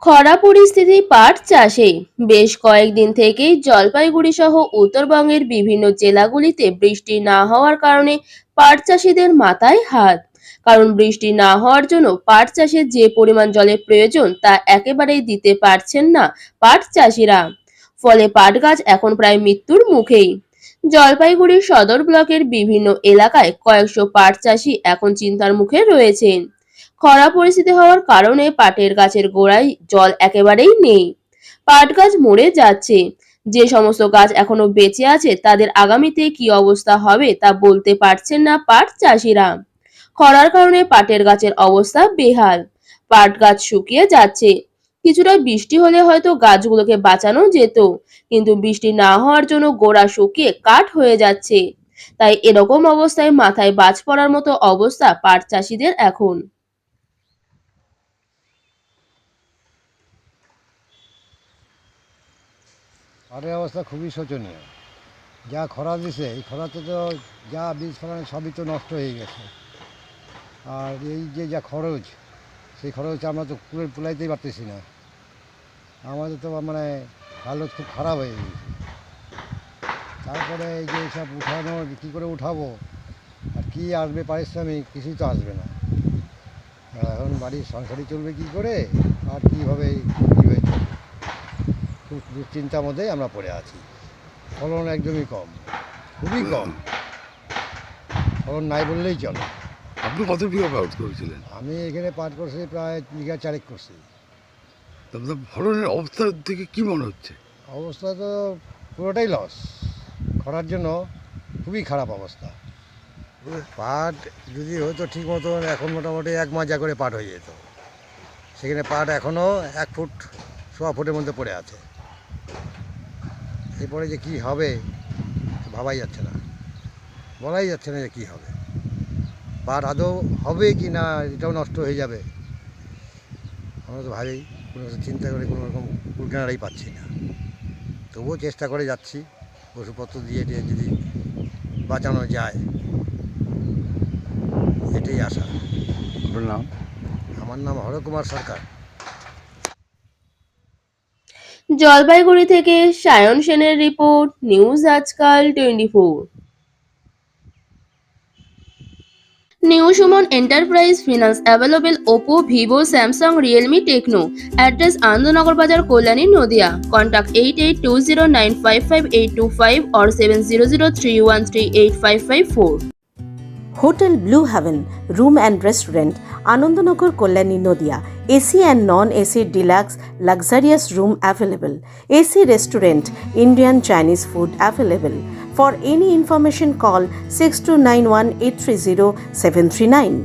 খরা পরিস্থিতি পাট চাষে বেশ কয়েকদিন থেকেই জলপাইগুড়ি সহ উত্তরবঙ্গের বিভিন্ন জেলাগুলিতে বৃষ্টি না হওয়ার কারণে পাট চাষিদের মাথায় হাত। কারণ বৃষ্টি না হওয়ার জন্য পাট চাষে যে পরিমাণ জলের প্রয়োজন তা একেবারেই দিতে পারছেন না পাট চাষিরা। ফলে পাট গাছ এখন প্রায় মৃত্যুর মুখেই। জলপাইগুড়ির সদর ব্লকের বিভিন্ন এলাকায় কয়েকশো পাট চাষি এখন চিন্তার মুখে রয়েছেন। খরা পরিস্থিতি হওয়ার কারণে পাটের গাছের গোড়ায় জল একেবারেই নেই। পাট গাছ মরে যাচ্ছে। যে সমস্ত গাছ এখনো বেঁচে আছে তাদের আগামীতে কি অবস্থা হবে তা বলতে পারছেন না পাট চাষিরা। খরার কারণে পাটের গাছের অবস্থা বেহাল। পাট গাছ শুকিয়ে যাচ্ছে। কিছুটা বৃষ্টি হলে হয়তো গাছগুলোকে বাঁচানো যেত, কিন্তু বৃষ্টি না হওয়ার জন্য গোড়া শুকিয়ে কাঠ হয়ে যাচ্ছে। তাই এরকম অবস্থায় মাথায় বাজ পড়ার মতো অবস্থা পাট চাষিদের এখন। পাটের অবস্থা খুবই শোচনীয়। যা খরা দিছে, এই খরাতে তো যা বীজ ফলানো সবই তো নষ্ট হয়ে গেছে। আর এই যে যা খরচ, সেই খরচ আমরা তো কুলাইতেই পারতেছি না। আমাদের তো মানে হালত খুব খারাপ হয়ে গেছে। তারপরে এই যে সব উঠানো, কী করে উঠাবো আর কী আসবে পারিশ্রমিক, কিছুই তো আসবে না। এখন বাড়ির সংসারই চলবে কী করে আর কীভাবে কীভাবে চলবে, খুব দুশ্চিন্তার মধ্যেই আমরা পড়ে আছি। ফলন একদমই কম, খুবই কম। ফলন নাই বললেই চলে। আপনি কত বিঘা পাট করেছিলেন? আমি এখানে পাট করছি প্রায় বিঘা চারেক করছি। আপনার ফলনের অবস্থা থেকে কি মনে হচ্ছে? অবস্থা তো পুরোটাই লস। খরার জন্য খুবই খারাপ অবস্থা। পাট যদি হয়তো ঠিক মতন এখন মোটামুটি 1 মাজা করে পাট হয়ে যেত, সেখানে পাট এখনও 1 ফুট সোয়া ফুটের মধ্যে পড়ে আছে। এরপরে যে কী হবে ভাবাই যাচ্ছে না, বলাই যাচ্ছে না যে কী হবে। পাট আদৌ হবে কি না এটাও নষ্ট হয়ে যাবে, আমরা তো ভাবেই কোনো কিছু চিন্তা করে কোনো রকম কুলকিনারাই পাচ্ছি না। তবুও চেষ্টা করে যাচ্ছি, ওষুধপত্র দিয়ে যদি বাঁচানো যায়, এটাই আশা। আপনার নাম? আমার নাম হরকুমার সরকার। জলপাইগুড়ি থেকে সায়ন সেনের রিপোর্ট, নিউজ আজকাল 24। New Shumon Enterprise Finance available Oppo, Vivo, Samsung, Realme, Tecno. Address Anandanagar Bazar, Kolani, Nodia. Contact 8820955825 or 7003138554. Hotel blue heaven room and restaurant, Anandnagar, Kalyani, Nadia. AC and non AC deluxe luxurious room available. AC restaurant, Indian Chinese food available. For any information call 6291 830 739.